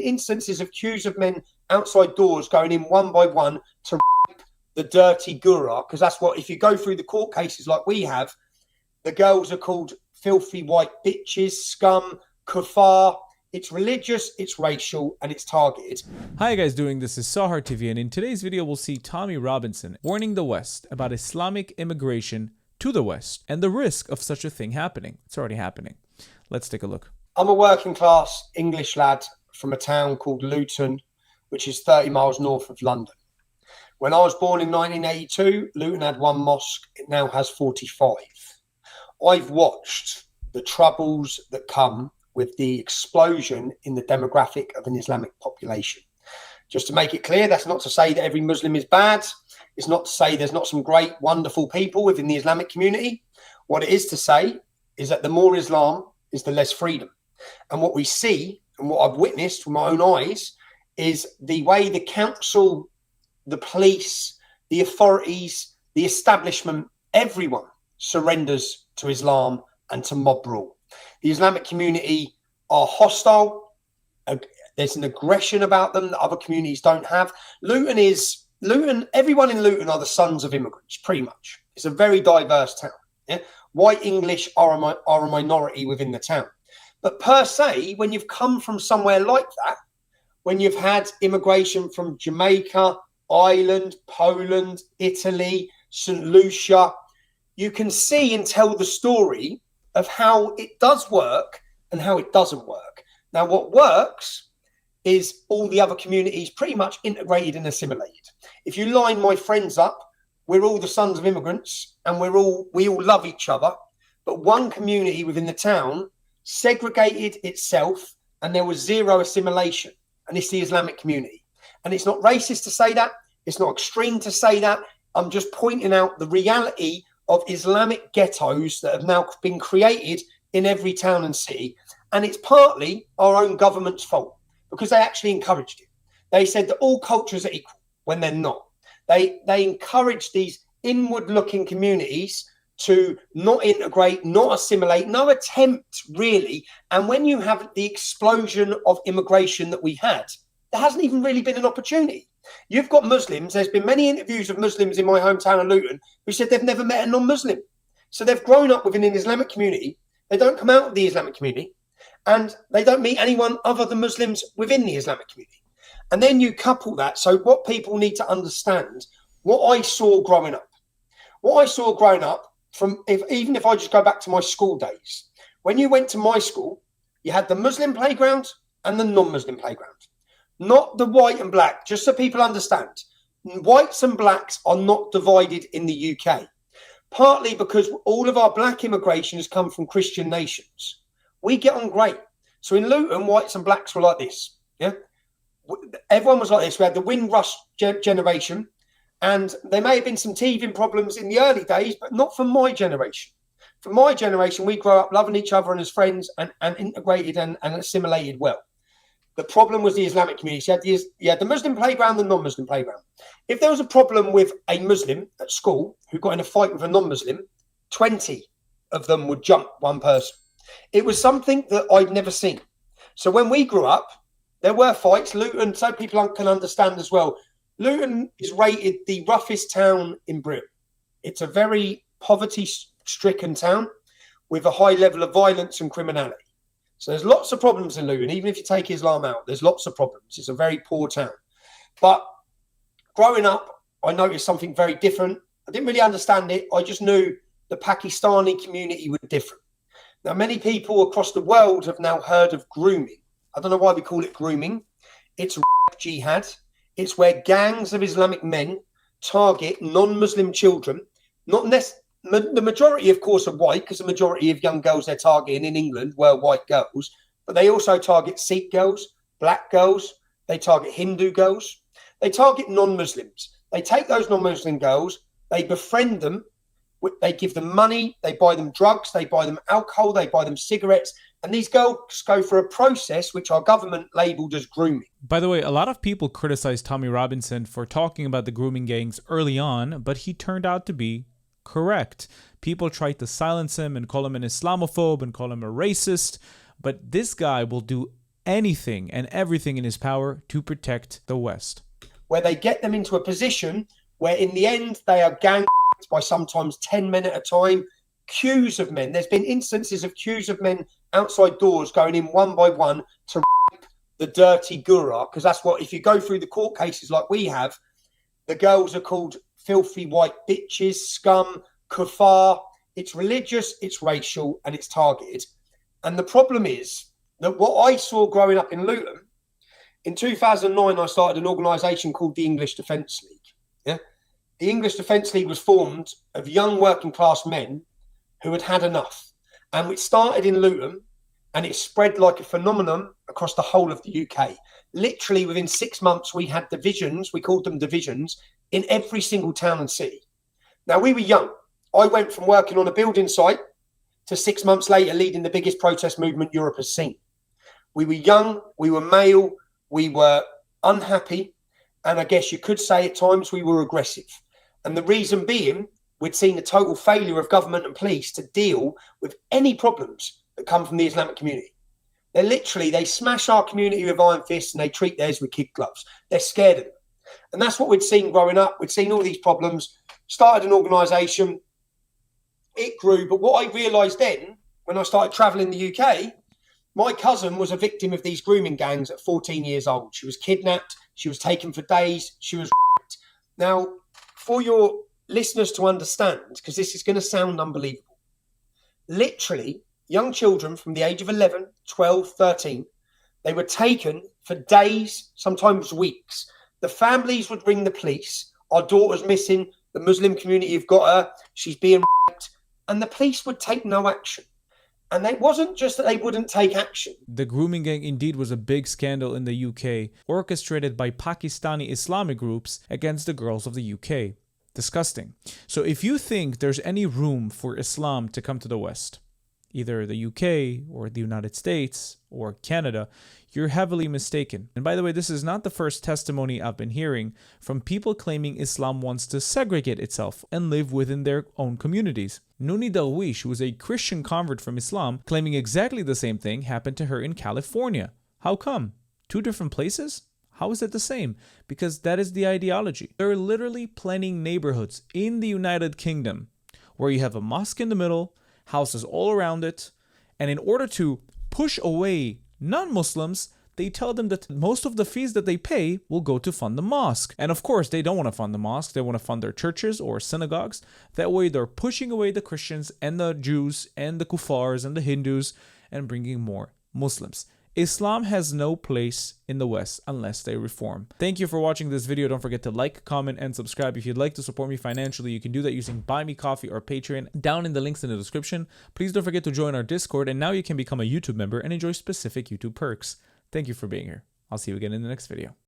instances of queues of men outside doors going in one by one to rape the dirty gura, because that's what, if you go through the court cases like we have, the girls are called filthy white bitches, scum, kuffar. It's religious, it's racial, and it's targeted. Hi guys, this is Sahar TV, and in today's video we'll see Tommy Robinson warning the West about Islamic immigration to the West and the risk of such a thing happening. It's already happening. Let's take a look. I'm a working class English lad from a town called Luton, which is 30 miles north of London. When I was born in 1982, Luton had one mosque. It now has 45. I've watched the troubles that come with the explosion in the demographic of an Islamic population. Just to make it clear, that's not to say that every Muslim is bad. It's not to say there's not some great, wonderful people within the Islamic community. What it is to say is that the more Islam is the less freedom. And what we see, and what I've witnessed with my own eyes, is the way the council, the police, the authorities, the establishment, everyone surrenders to Islam and to mob rule. The Islamic community are hostile. There's an aggression about them that other communities don't have. Luton, everyone in Luton are the sons of immigrants, pretty much. It's a very diverse town. Yeah? White English are a minority within the town. But per se, when you've come from somewhere like that, when you've had immigration from Jamaica, Ireland, Poland, Italy, St. Lucia, you can see and tell the story of how it does work and how it doesn't work. Now, what works is all the other communities pretty much integrated and assimilated. If you line my friends up, we're all the sons of immigrants and we all love each other. But one community within the town segregated itself and there was zero assimilation. And it's the Islamic community. And it's not racist to say that. It's not extreme to say that. I'm just pointing out the reality of Islamic ghettos that have now been created in every town and city. And it's partly our own government's fault because they actually encouraged it. They said that all cultures are equal when they're not. They encourage these inward-looking communities to not integrate, not assimilate, no attempt really. And when you have the explosion of immigration that we had, there hasn't even really been an opportunity. You've got Muslims. There's been many interviews of Muslims in my hometown of Luton who said they've never met a non-Muslim. So they've grown up within an Islamic community. They don't come out of the Islamic community and they don't meet anyone other than Muslims within the Islamic community. And then you couple that. So what people need to understand, what I saw growing up, even if I just go back to my school days, when you went to my school, you had the Muslim playground and the non-Muslim playground. Not the white and black, just so people understand. Whites and blacks are not divided in the UK, partly because all of our black immigration has come from Christian nations. We get on great. So in Luton, whites and blacks were like this. Yeah, everyone was like this. We had the Windrush generation, and there may have been some teething problems in the early days, but not for my generation. For my generation, we grew up loving each other and as friends and integrated and assimilated well. The problem was the Islamic community. You had the Muslim playground, the non-Muslim playground. If there was a problem with a Muslim at school who got in a fight with a non-Muslim, 20 of them would jump one person. It was something that I'd never seen. So when we grew up, there were fights. Luton, so people can understand as well, Luton is rated the roughest town in Britain. It's a very poverty-stricken town with a high level of violence and criminality. So there's lots of problems in Luton. Even if you take Islam out, there's lots of problems. It's a very poor town. But growing up, I noticed something very different. I didn't really understand it. I just knew the Pakistani community were different. Now, many people across the world have now heard of grooming. I don't know why we call it grooming. It's jihad. It's where gangs of Islamic men target non-Muslim children. The majority, of course, are white, because the majority of young girls they're targeting in England were white girls. But they also target Sikh girls, black girls. They target Hindu girls. They target non-Muslims. They take those non-Muslim girls, they befriend them, they give them money, they buy them drugs, they buy them alcohol, they buy them cigarettes. And these girls go through a process which our government labelled as grooming. By the way, a lot of people criticized Tommy Robinson for talking about the grooming gangs early on, but he turned out to be correct. People tried to silence him and call him an Islamophobe and call him a racist, but this guy will do anything and everything in his power to protect the West. Where they get them into a position where in the end they are gang by sometimes 10 men at a time, queues of men. There's been instances of queues of men outside doors going in one by one to the dirty gura, because that's what, if you go through the court cases like we have, the girls are called filthy white bitches, scum, kuffar. It's religious, it's racial, and it's targeted. And the problem is that what I saw growing up in Luton, in 2009, I started an organisation called the English Defence League. Yeah, the English Defence League was formed of young working class men who had had enough. And it started in Luton, and it spread like a phenomenon across the whole of the UK. Literally within 6 months, we had divisions, we called them divisions, in every single town and city. Now, we were young. I went from working on a building site to 6 months later leading the biggest protest movement Europe has seen. We were young, we were male, we were unhappy, and I guess you could say at times we were aggressive. And the reason being, we'd seen a total failure of government and police to deal with any problems that come from the Islamic community. They smash our community with iron fists and they treat theirs with kid gloves. They're scared of them. And that's what we'd seen growing up. We'd seen all these problems, started an organisation, it grew. But what I realised then, when I started travelling the UK, my cousin was a victim of these grooming gangs at 14 years old. She was kidnapped, she was taken for days, she was raped. Now, for your listeners to understand, because this is going to sound unbelievable, literally, young children from the age of 11, 12, 13, they were taken for days, sometimes weeks. The families would ring the police. Our daughter's missing. The Muslim community have got her. She's being raped. And the police would take no action. And it wasn't just that they wouldn't take action. The grooming gang indeed was a big scandal in the UK, orchestrated by Pakistani Islamic groups against the girls of the UK. Disgusting. So if you think there's any room for Islam to come to the West, either the UK or the United States or Canada, you're heavily mistaken. And by the way, this is not the first testimony I've been hearing from people claiming Islam wants to segregate itself and live within their own communities. Nooni Dalwish, who was a Christian convert from Islam, claiming exactly the same thing happened to her in California. How come? 2 different places? How is it the same? Because that is the ideology. They're literally planning neighborhoods in the United Kingdom where you have a mosque in the middle, houses all around it, and in order to push away non-Muslims, they tell them that most of the fees that they pay will go to fund the mosque. And of course, they don't want to fund the mosque. They want to fund their churches or synagogues. That way, they're pushing away the Christians and the Jews and the kuffars and the Hindus and bringing more Muslims. Islam has no place in the West unless they reform. Thank you for watching this video. Don't forget to like, comment, and subscribe. If you'd like to support me financially, you can do that using Buy Me Coffee or Patreon down in the links in the description. Please don't forget to join our Discord, and now you can become a YouTube member and enjoy specific YouTube perks. Thank you for being here. I'll see you again in the next video.